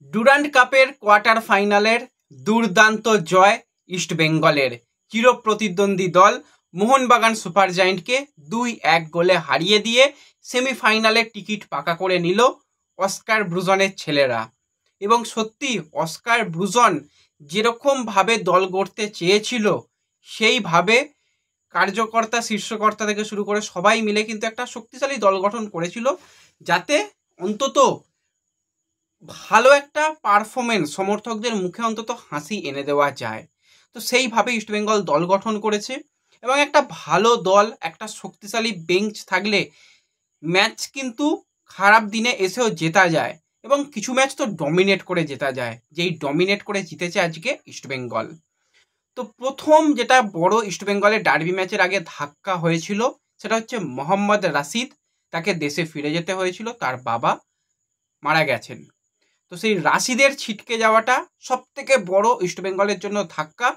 Durand কাপের quarter ফাইনালের দুর্দান্ত জয় ইস্টবেঙ্গলের। চিরপ্রতিদ্বন্দ্বী দল মোহনবাগান সুপার জায়েন্টকে 2-1 গোলে হারিয়ে দিয়ে সেমিফাইনালের টিকিট পাকা করে নিল অস্কার ব্রুজনের ছেলেরা। এবং সত্যি অস্কার ব্রুজন যেরকমভাবে দল গড়তে চেয়েছিল সেইভাবে কার্যকর্তা শীর্ষকর্তা থেকে শুরু করে সবাই মিলে কিন্তু একটা শক্তিশালী দল গঠন করেছিল, যাতে অন্তত ভালো একটা পারফরমেন্স সমর্থকদের মুখে অন্তত হাসি এনে দেওয়া যায়। তো সেইভাবে ইস্টবেঙ্গল দল গঠন করেছে এবং একটা ভালো দল, একটা শক্তিশালী বেঞ্চ থাকলে ম্যাচ কিন্তু খারাপ দিনে এসেও জেতা যায় এবং কিছু ম্যাচ তো ডমিনেট করে জেতা যায়, যেই ডমিনেট করে জিতেছে আজকে ইস্টবেঙ্গল। তো প্রথম যেটা বড় ইস্টবেঙ্গলের ডার্বি ম্যাচের আগে ধাক্কা হয়েছিল সেটা হচ্ছে মোহাম্মদ রাশিদ, তাকে দেশে ফিরে যেতে হয়েছিল, তার বাবা মারা গেছেন। তো সেই রাশিদের ছিটকে যাওয়াটা সব থেকে বড় ইস্টবেঙ্গলের জন্য ধাক্কা,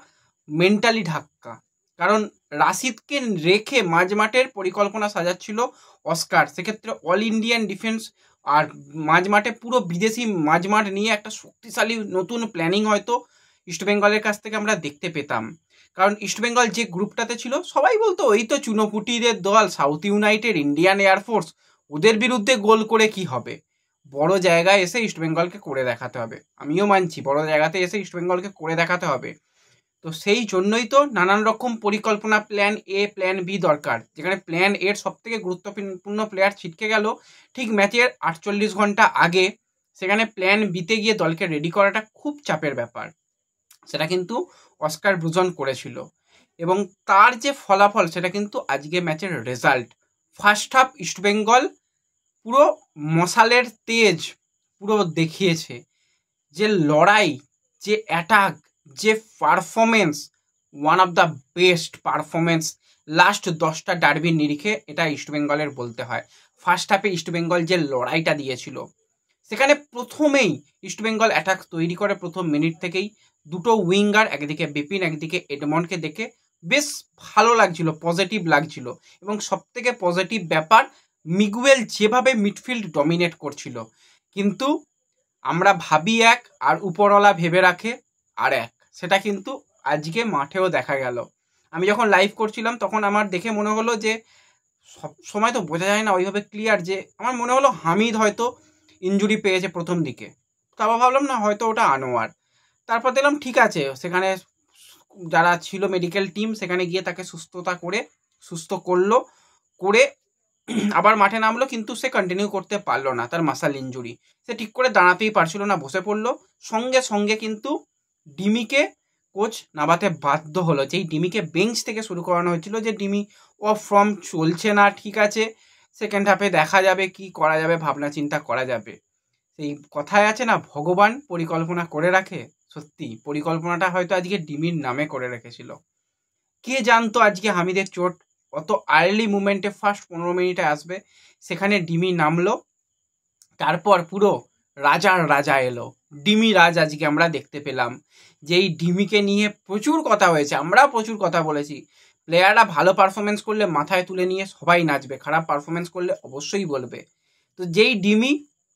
মেন্টালি ধাক্কা। কারণ রাশিদকে রেখে মাঝমাঠের পরিকল্পনা সাজাচ্ছিল অস্কার, সেক্ষেত্রে অল ইন্ডিয়ান ডিফেন্স আর মাঝমাঠে পুরো বিদেশি মাঝমাঠ নিয়ে একটা শক্তিশালী নতুন প্ল্যানিং হয়তো ইস্টবেঙ্গলের কাছ থেকে আমরা দেখতে পেতাম। কারণ ইস্টবেঙ্গল যে গ্রুপটাতে ছিল সবাই বলতো এই তো চুনোপুটিদের দল, সাউথ ইউনাইটেড, ইন্ডিয়ান এয়ারফোর্স, ওদের বিরুদ্ধে গোল করে কি হবে, বড় জায়গায় এসে ইস্টবেঙ্গলকে করে দেখাতে হবে। আমিও মানছি বড় জায়গাতে এসে ইস্টবেঙ্গলকে করে দেখাতে হবে। তো সেই জন্যই তো নানান রকম পরিকল্পনা, প্ল্যান এ প্ল্যান বি দরকার। যেখানে প্ল্যান এর সব থেকে গুরুত্বপূর্ণ প্লেয়ার ছিটকে গেল ঠিক ম্যাচের 48 ঘন্টা আগে, সেখানে প্ল্যান বিতে গিয়ে দলকে রেডি করাটা খুব চাপের ব্যাপার। সেটা কিন্তু অস্কার ব্রুজন করেছিল এবং তার যে ফলাফল সেটা কিন্তু আজকে ম্যাচের রেজাল্ট। ফার্স্ট হাফ ইস্টবেঙ্গল পুরো মশালের তেজ পুরো দেখিয়েছে, যে লড়াই, যে অ্যাটাক, যে performance, one of the best performance last 10টা ডার্বির নিরিখে এটা ইস্টবেঙ্গলের বলতে হয়। ফার্স্ট হাফে ইস্টবেঙ্গল যে লড়াইটা দিয়েছিল, সেখানে প্রথমেই ইস্টবেঙ্গল অ্যাটাক তৈরি করে প্রথম মিনিট থেকেই। দুটো উইঙ্গার, একদিকে বিপিন একদিকে এডমন্ডকে দেখে বেশ ভালো লাগছিল, পজিটিভ লাগছিল। এবং সবথেকে পজিটিভ ব্যাপার, মিগুয়েল যেভাবে মিডফিল্ড ডমিনেট করছিল। কিন্তু আমরা ভাবি এক আর উপরওয়ালা ভেবে রাখে আর এক, সেটা কিন্তু আজকে মাঠেও দেখা গেল। আমি যখন লাইভ করছিলাম তখন আমার দেখে মনে হলো যে সব সময় তো বোঝা যায় না ওইভাবে ক্লিয়ার, যে আমার মনে হলো হামিদ হয়তো ইনজুরি পেয়েছে প্রথম দিকে। তারপর ভাবলাম না, হয়তো ওটা আনোয়ার। তারপর দেখলাম ঠিক আছে, সেখানে যারা ছিল মেডিকেল টিম সেখানে গিয়ে তাকে সুস্থ করলো, করে আবার মাঠে নামলো, কিন্তু সে কন্টিনিউ করতে পারলো না, তার মাসাল ইনজুরি। সে ঠিক করে দাঁড়াতেই পারছিল না, বসে পড়লো। সঙ্গে সঙ্গে কিন্তু ডিমিকে কোচ নামাতে বাধ্য হলো, যেই ডিমিকে বেঞ্চ থেকে শুরু করানো হয়েছিল, যে ডিমি অফ ফর্ম চলছে না, ঠিক আছে সেকেন্ড হাফে দেখা যাবে কি করা যাবে, ভাবনা চিন্তা করা যাবে। সেই কথায় আছে না, ভগবান পরিকল্পনা করে রাখে। সত্যি পরিকল্পনাটা হয়তো আজকে ডিমির নামে করে রেখেছিল। কে জানতো আজকে হামিদের চোট অত আর্লি মুভমেন্টে ফার্স্ট 15 মিনিটে আসবে। সেখানে ডিমি নামলো, তারপর পুরো রাজার রাজা এলো, ডিমি রাজ আজকে আমরা দেখতে পেলাম। যেই ডিমিকে নিয়ে প্রচুর কথা হয়েছে, আমরা প্রচুর কথা বলেছি। প্লেয়াররা ভালো পারফরমেন্স করলে মাথায় তুলে নিয়ে সবাই নাচবে, খারাপ পারফরমেন্স করলে অবশ্যই বলবে। তো যেই ডিমি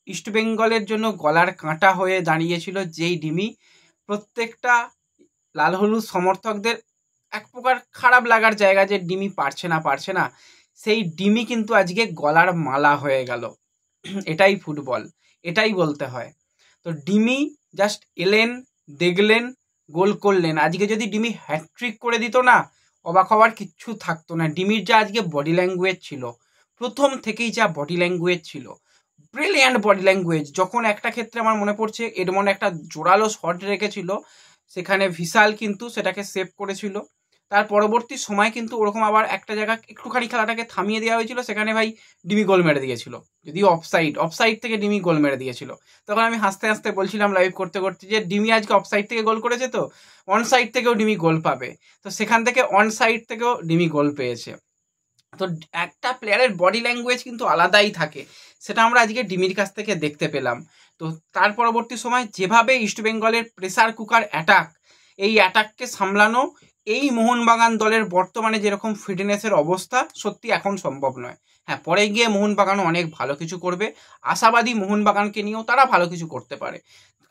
ইস্টবেঙ্গলের জন্য গলার কাঁটা হয়ে দাঁড়িয়েছিল, যেই ডিমি প্রত্যেকটা লাল হলুদ সমর্থকদের এক প্রকার খারাপ লাগার জায়গা, যে ডিমি পারছে না, সেই ডিমি কিন্তু আজকে গলার মালা হয়ে গেল। এটাই ফুটবল, এটাই বলতে হয়। তো ডিমি জাস্ট এলেন, দেখলেন, গোল করলেন। আজকে যদি ডিমি হ্যাটট্রিক করে দিত না, অবাক হওয়ার কিচ্ছু থাকতো না। ডিমির যা আজকে বডি ল্যাঙ্গুয়েজ ছিল, প্রথম থেকেই যা বডি ল্যাঙ্গুয়েজ ছিল, ব্রিলিয়ান্ট বডি ল্যাঙ্গুয়েজ। যখন একটা ক্ষেত্রে আমার মনে পড়ছে এডমন্ড একটা জোরালো শট রেখেছিল, সেখানে ভিশাল কিন্তু সেটাকে সেভ করেছিল। তার পরবর্তী সময় কিন্তু ওরকম আবার একটা জায়গা একটুখানি খেলাটাকে থামিয়ে দেওয়া হয়েছিল, সেখানে ভাই ডিমি গোল মেরে দিয়েছিল, যদিও অফসাইড থেকে ডিমি গোল মেরে দিয়েছিল। তখন আমি হাসতে হাসতে বলছিলাম লাইভ করতে করতে যে ডিমি আজকে অফসাইড থেকে গোল করেছে, তো অন সাইড থেকেও ডিমি গোল পাবে। তো সেখান থেকে অন সাইড থেকেও ডিমি গোল পেয়েছে। তো একটা প্লেয়ারের বডি ল্যাঙ্গুয়েজ কিন্তু আলাদাই থাকে, সেটা আমরা আজকে ডিমির কাছ থেকে দেখতে পেলাম। তো তার পরবর্তী সময় যেভাবে ইস্টবেঙ্গলের প্রেসার কুকার অ্যাটাক, এই অ্যাটাককে সামলানো এই মোহনবাগান দলের বর্তমানে যেরকম ফিটনেসের অবস্থা, সত্যি এখন সম্ভব নয়। হ্যাঁ, পরে গিয়ে মোহনবাগানও অনেক ভালো কিছু করবে, আশাবাদী মোহনবাগানকে নিয়েও তারা ভালো কিছু করতে পারে।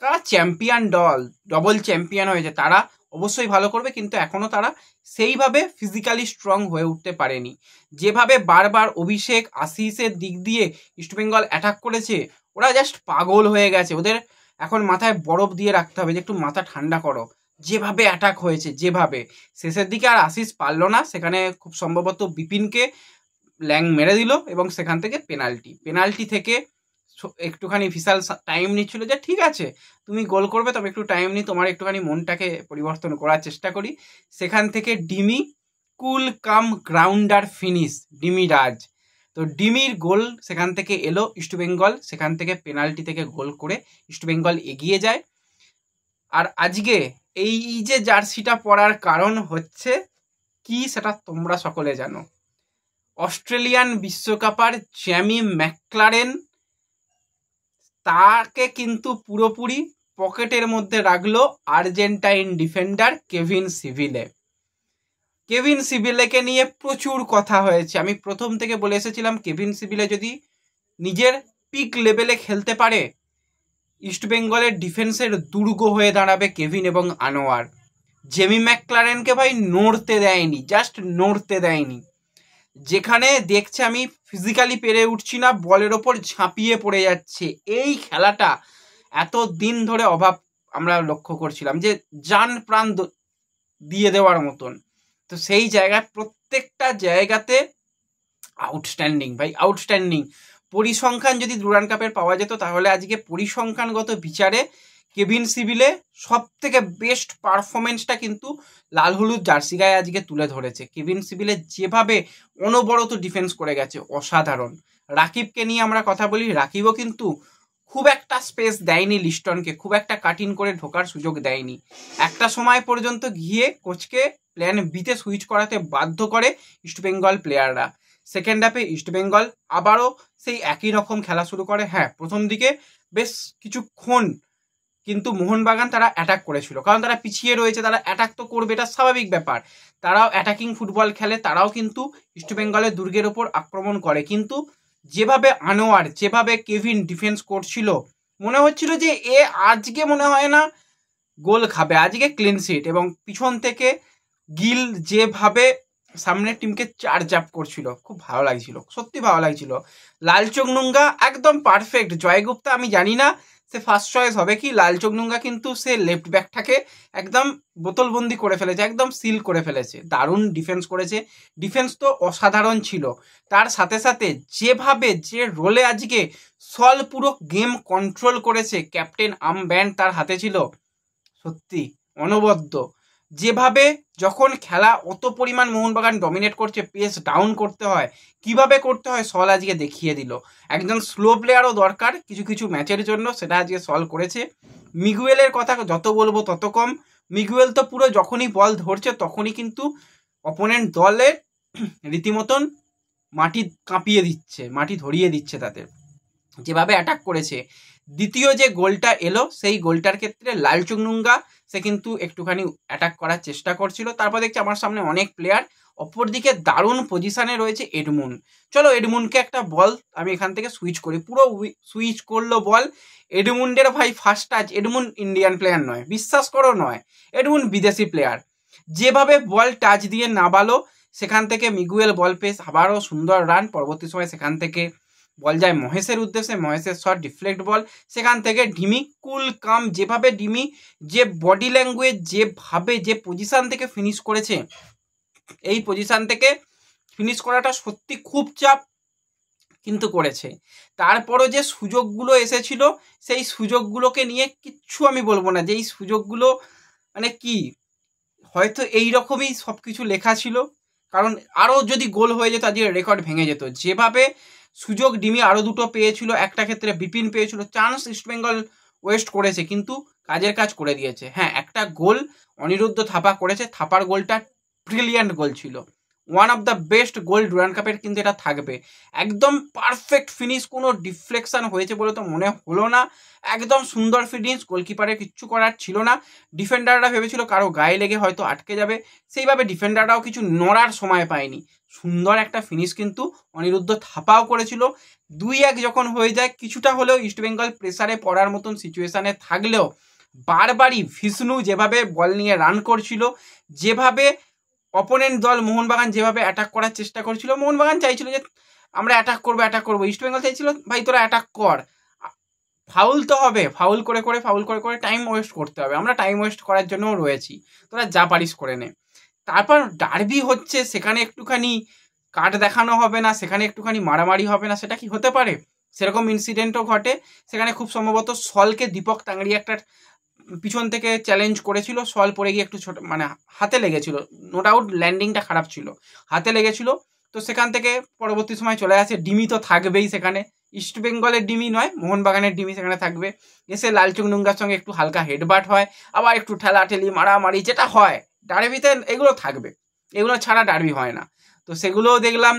তারা চ্যাম্পিয়ন দল, ডবল চ্যাম্পিয়ন হয়েছে, তারা অবশ্যই ভালো করবে, কিন্তু এখনও তারা সেইভাবে ফিজিক্যালি স্ট্রং হয়ে উঠতে পারেনি। যেভাবে বারবার অভিষেক আশিসের দিক দিয়ে ইস্টবেঙ্গল অ্যাটাক করেছে, ওরা জাস্ট পাগল হয়ে গেছে। ওদের এখন মাথায় বরফ দিয়ে রাখতে হবে যে একটু মাথা ঠান্ডা করো। যেভাবে অ্যাটাক হয়েছে, যেভাবে শেষের দিকে আর আশিস পারল না, সেখানে খুব সম্ভবত বিপিনকে ল্যাং মেরে দিল এবং সেখান থেকে পেনাল্টি থেকে একটুখানি বিশাল টাইম নিচ্ছিল যে ঠিক আছে তুমি গোল করবে, তবে একটু টাইম নিই, তোমার একটুখানি মনটাকে পরিবর্তন করার চেষ্টা করি। সেখান থেকে ডিমি কুল কাম গ্রাউন্ডার ফিনিশ, ডিমি রাজ। তো ডিমির গোল সেখান থেকে এলো, ইস্টবেঙ্গল সেখান থেকে পেনাল্টি থেকে গোল করে ইস্টবেঙ্গল এগিয়ে যায়। আর আজকে এই যে জার্সিটা পরার কারণ হচ্ছে কি সেটা তোমরা সকলে জানো। অস্ট্রেলিয়ান বিশ্বকাপার জ্যামি ম্যাকক্লারেন তাকে কিন্তু পুরোপুরি পকেটের মধ্যে রাখলো আর্জেন্টাইন ডিফেন্ডার কেভিন সিভিলেকে নিয়ে প্রচুর কথা হয়েছে। আমি প্রথম থেকে বলে এসেছিলাম কেভিন সিভিলে যদি নিজের পিক লেভেলে খেলতে পারে, ইস্টবেঙ্গলের ডিফেন্সের দুর্গ হয়ে দাঁড়াবে কেভিন এবং আনোয়ার। জেমি ম্যাকক্লারেনকে ভাই নড়তে দেয়নি, জাস্ট নড়তে দেয়নি। যেখানে দেখছে আমি ফিজিক্যালি পেরে উঠছি না, বলের ওপর ঝাঁপিয়ে পড়ে যাচ্ছে। এই খেলাটা এত দিন ধরে অভাব আমরা লক্ষ্য করছিলাম, যে জান প্রাণ দিয়ে দেওয়ার মতন। তো সেই জায়গায় প্রত্যেকটা জায়গাতে আউটস্ট্যান্ডিং ভাই, আউটস্ট্যান্ডিং। পরিসংখ্যান যদি ডুরান্ড কাপের পাওয়া যেত, তাহলে আজকে পরিসংখ্যানগত বিচারে কেভিন সিভিলে সব থেকে বেস্ট পারফরমেন্সটা কিন্তু লাল হলুদ জার্সি গায়ে আজকে তুলে ধরেছে। কেভিন সিভিলে যেভাবে অনবরত ডিফেন্স করে গেছে অসাধারণ। রাকিবকে নিয়ে আমরা কথা বলি, রাকিবও কিন্তু খুব একটা স্পেস দেয়নি লিস্টনকে, খুব একটা কাটিং করে ঢোকার সুযোগ দেয়নি। একটা সময় পর্যন্ত গিয়ে কোচকে প্ল্যান বিতে সুইচ করাতে বাধ্য করে ইস্টবেঙ্গল প্লেয়াররা। সেকেন্ড হাফে ইস্টবেঙ্গল আবারও সেই একই রকম খেলা শুরু করে। হ্যাঁ, প্রথম দিকে বেশ কিছুক্ষণ কিন্তু মোহনবাগান তারা অ্যাটাক করেছিল, কারণ তারা পিছিয়ে রয়েছে, তারা অ্যাটাক তো করবে, এটা স্বাভাবিক ব্যাপার। তারাও অ্যাটাকিং ফুটবল খেলে, তারাও কিন্তু ইস্টবেঙ্গলের দুর্গের ওপর আক্রমণ করে। কিন্তু যেভাবে আনোয়ার, যেভাবে কেভিন ডিফেন্স করছিল, মনে হচ্ছিল যে এ আজকে মনে হয় না গোল খাবে, আজকে ক্লিন শিট। এবং পিছন থেকে গিল যেভাবে সামনের টিমকে চার্জ আপ করছিল, খুব ভালো লাগছিল, সত্যি ভালো লাগছিল। লালচোংনুঙ্গা একদম পারফেক্ট। জয়গুপ্তা আমি জানি না সে ফার্স্ট চয়েস হবে কি, লালচোংনুঙ্গা কিন্তু সে লেফট ব্যাকটাকে একদম বোতলবন্দি করে ফেলেছে, একদম সিল করে ফেলেছে। দারুণ ডিফেন্স করেছে, ডিফেন্স তো অসাধারণ ছিল। তার সাথে সাথে যেভাবে যে রোলে আজকে সল পুরো গেম কন্ট্রোল করেছে, ক্যাপ্টেন আর্মব্যান্ড তার হাতে ছিল, সত্যি অনবদ্য। যেভাবে যখন খেলা অত পরিমাণ মোহনবাগান ডমিনেট করছে, পেস ডাউন করতে হয়, কিভাবে করতে হয় সল আজকে দেখিয়ে দিল। একজন স্লো প্লেয়ারও দরকার কিছু কিছু ম্যাচের জন্য, সেটা আজকে সল করেছে। মিগুয়েলের কথা যত বলবো তত কম। মিগুয়েল তো পুরো যখনই বল ধরছে তখনই কিন্তু অপোনেন্ট দলের রীতিমতন মাটি কাঁপিয়ে দিচ্ছে, মাটি ধরিয়ে দিচ্ছে তাদের, যেভাবে অ্যাটাক করেছে। দ্বিতীয় যে গোলটা এলো, সেই গোলটার ক্ষেত্রে লালচোংনুঙ্গা সে কিন্তু একটুখানি অ্যাটাক করার চেষ্টা করছিল। তারপর দেখছি আমার সামনে অনেক প্লেয়ার, অপরদিকে দারুণ পজিশনে রয়েছে এডমুন। চলো এডমুনকে একটা বল আমি এখান থেকে সুইচ করি, পুরো সুইচ করলো বল। এডমুন্ডের ভাই first touch, Edmund Indian player নয়, বিশ্বাস করো নয়, এডমুন বিদেশি প্লেয়ার। যেভাবে বল টাচ দিয়ে নাবালো, সেখান থেকে মিগুয়েল বল পেস আবারও সুন্দর রান। পরবর্তী সময় সেখান থেকে বল যায় মহেশের উদ্দেশ্যে, মহেশের শট ডিফ্লেক্ট বল। সেখান থেকে ডিমি কুল কাম, যেভাবে ডিমি যে বডি ল্যাঙ্গুয়েজ, যেভাবে যে পজিশান থেকে ফিনিশ করেছে, এই পজিশান থেকে ফিনিশ করাটা সত্যি খুব চাপ কিন্তু করেছে। তারপরও যে সুযোগগুলো এসেছিল, সেই সুযোগগুলোকে নিয়ে কিচ্ছু আমি বলবো না, যে এই সুযোগগুলো মানে কি, হয়তো এই রকমই সব কিছু লেখা ছিল, কারণ আরও যদি গোল হয়ে যেত আজকে রেকর্ড ভেঙে যেত। যেভাবে সুযোগ ডিমি আরও দুটো পেয়েছিল, একটা ক্ষেত্রে বিপিন পেয়েছিল, চান্স ইস্টবেঙ্গল ওয়েস্ট করেছে কিন্তু কাজের কাজ করে দিয়েছে। হ্যাঁ, একটা গোল অনিরুদ্ধ থাপা করেছে, থাপার গোলটা ব্রিলিয়ান্ট গোল ছিল, one of the best goal Durand কাপের কিন্তু এটা থাকবে। একদম পারফেক্ট ফিনিশ, কোনো ডিফ্লেকশন হয়েছে বলে তো মনে হলো না, একদম সুন্দর ফিনিশ, গোলকিপারের কিচ্ছু করার ছিল না। ডিফেন্ডাররা ভেবেছিল কারো গায়ে লেগে হয়তো আটকে যাবে, সেইভাবে ডিফেন্ডাররাও কিছু নড়ার সময় পায়নি। সুন্দর একটা ফিনিশ কিন্তু অনিরুদ্ধ থাপাও করেছিল। 2-1 যখন হয়ে যায়, কিছুটা হলেও ইস্টবেঙ্গল প্রেসারে পড়ার মতন সিচুয়েশানে থাকলেও বারবারই ভিষ্ণু যেভাবে বল নিয়ে রান করছিল, যেভাবে অপোনেন্ট দল মোহনবাগান যেভাবে অ্যাটাক করার চেষ্টা করছিল, মোহনবাগান চাইছিল যে আমরা অ্যাটাক করবো, ইস্টবেঙ্গল চাইছিল ভাই তোরা অ্যাটাক কর, ফাউল তো হবে, ফাউল করে টাইম ওয়েস্ট করতে হবে, আমরা টাইম ওয়েস্ট করার জন্যও রয়েছি, তোরা যা পারিস করে নে। তারপর ডার্বি হচ্ছে, সেখানে একটুখানি কাট দেখানো হবে না, সেখানে একটুখানি মারামারি হবে না, সেটা কি হতে পারে? সেরকম ইনসিডেন্টও ঘটে। সেখানে খুব সম্ভবত সলকে দীপক তাংড়ি একটা পিছন থেকে চ্যালেঞ্জ করেছিল, সল পড়ে গিয়ে একটু ছোট মানে হাতে লেগেছিল, নো ডাউট ল্যান্ডিংটা খারাপ ছিল, হাতে লেগেছিল। তো সেখান থেকে পরবর্তী সময় চলে আসে, ডিমি তো থাকবেই সেখানে, ইস্টবেঙ্গলের ডিমি নয়, মোহনবাগানের ডিমি সেখানে থাকবে। এসে লালচুং নুঙ্গার সঙ্গে একটু হালকা হেডবাট হয়, আবার একটু ঠেলাঠেলি মারামারি যেটা হয় ডার্বিতে, এগুলো থাকবে, এগুলো ছাড়া ডার্বি হয় না। তো সেগুলোও দেখলাম।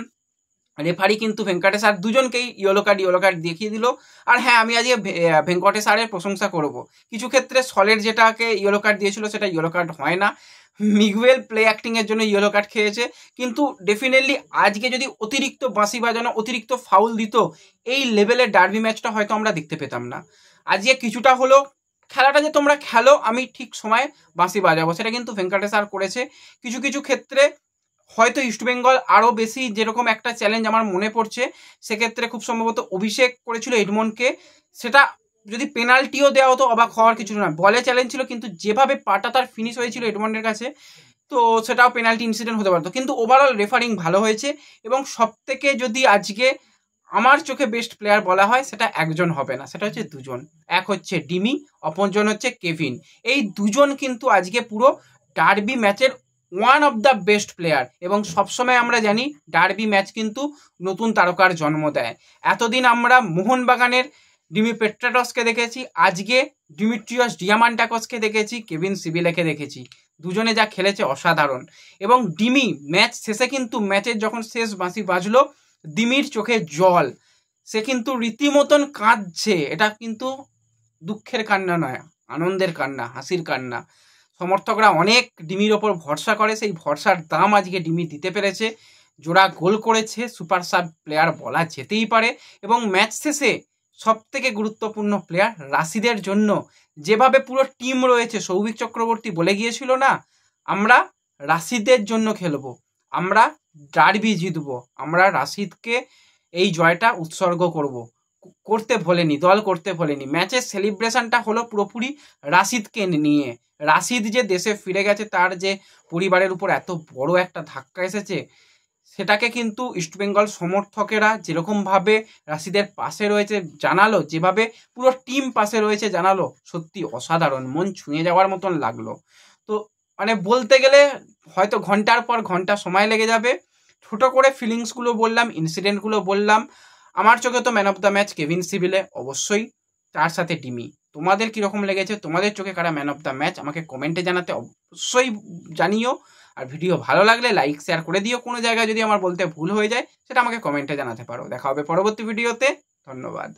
রেফারি কিন্তু ভেঙ্কটেশ আর দুজনকেই ইয়েলো কার্ড দেখিয়ে দিল। আর হ্যাঁ, আমি আজকে ভেঙ্কটেশ আরের প্রশংসা করব, কিছু ক্ষেত্রে সলের যেটাকে ইয়েলো কার্ড দিয়েছিল সেটা ইয়েলো কার্ড হয় না, মিগুয়েল প্লে অ্যাক্টিংয়ের জন্য ইয়েলো কার্ড খেয়েছে। কিন্তু ডেফিনেটলি আজকে যদি অতিরিক্ত বাঁশি বাজানো, অতিরিক্ত ফাউল দিত, এই লেভেলের ডার্বি ম্যাচটা হয়তো আমরা দেখতে পেতাম না। আজকে কিছুটা হলো খেলাটা যে তোমরা খেলো, আমি ঠিক সময় বাঁশি বাজাবো, সেটা কিন্তু ভেঙ্কটেশ আর করেছে। কিছু কিছু ক্ষেত্রে হয়তো ইস্টবেঙ্গল আরও বেশি, যেরকম একটা চ্যালেঞ্জ আমার মনে পড়ছে, সেক্ষেত্রে খুব সম্ভবত অভিষেক করেছিল এডমন্ডকে, সেটা যদি পেনাল্টিও দেওয়া হতো অবাক হওয়ার কিছু না, বলে চ্যালেঞ্জ ছিল, কিন্তু যেভাবে পাটা তার ফিনিশ হয়েছিল এডমন্ডের কাছে, তো সেটাও পেনাল্টি ইনসিডেন্ট হতে পারতো। কিন্তু ওভারঅল রেফারিং ভালো হয়েছে, এবং সব থেকে যদি আজকে আমার চোখে বেস্ট প্লেয়ার বলা হয়, সেটা একজন হবে না, সেটা হচ্ছে দুজন। এক হচ্ছে ডিমি, অপরজন হচ্ছে কেভিন। এই দুজন কিন্তু আজকে পুরো ডার্বি ম্যাচের one of the best player. এবং সবসময় আমরা জানি ডার্বি ম্যাচ কিন্তু নতুন তারকার জন্ম দেয়। এতদিন আমরা মোহনবাগানের ডিমি পেট্রাটসকে দেখেছি, আজকে ডিমিট্রিয়াস ডিয়ামান্টাকসকে দেখেছি, কেভিন সিবিলেকে দেখেছি, দুজনে যা খেলেছে অসাধারণ। এবং ডিমি ম্যাচ শেষে কিন্তু, ম্যাচের যখন শেষ বাঁশি বাজলো, ডিমির চোখে জল, সে কিন্তু রীতিমতন কাঁদছে। এটা কিন্তু দুঃখের কান্না নয়, আনন্দের কান্না, হাসির কান্না। সমর্থকরা অনেক ডিমির ওপর ভরসা করে, সেই ভরসার দাম আজকে ডিমি দিতে পেরেছে। জোড়া গোল করেছে, সুপার সাব প্লেয়ার বলা যেতেই পারে। এবং ম্যাচ শেষে সব থেকে গুরুত্বপূর্ণ প্লেয়ার রাশিদের জন্য যেভাবে পুরো টিম রয়েছে, সৌভিক চক্রবর্তী বলে গিয়েছিল না, আমরা রাশিদের জন্য খেলবো, আমরা ডার্বি জিতবো, আমরা রাশিদকে এই জয়টা উৎসর্গ করতে ভোলেনি, দল করতে ভোলেনি। ম্যাচের সেলিব্রেশনটা হলো পুরোপুরি রাশিদকে নিয়ে। রাশিদ যে দেশে ফিরে গেছে, তার যে পরিবারের উপর এত বড় একটা ধাক্কা এসেছে, সেটাকে কিন্তু ইস্টবেঙ্গল সমর্থকেরা যেরকমভাবে রাশিদের পাশে রয়েছে জানালো, যেভাবে পুরো টিম পাশে রয়েছে জানালো, সত্যি অসাধারণ, মন ছুঁয়ে যাওয়ার মতন লাগলো। তো মানে বলতে গেলে হয়তো ঘন্টার পর ঘন্টা সময় লেগে যাবে। ছোট করে ফিলিংসগুলো বললাম, ইনসিডেন্টগুলো বললাম। আমার চোখে তো man of the match Kevin সিবিলে অবশ্যই, তার সাথে ডিমি। তোমাদের কীরকম লেগেছে, তোমাদের চোখে কারা ম্যান অফ দ্য ম্যাচ, আমাকে কমেন্টে জানাতে অবশ্যই জানিও। আর ভিডিও ভালো লাগলে লাইক শেয়ার করে দিও। কোনো জায়গায় যদি আমার বলতে ভুল হয়ে যায়, সেটা আমাকে কমেন্টে জানাতে পারো। দেখা হবে পরবর্তী ভিডিওতে। ধন্যবাদ।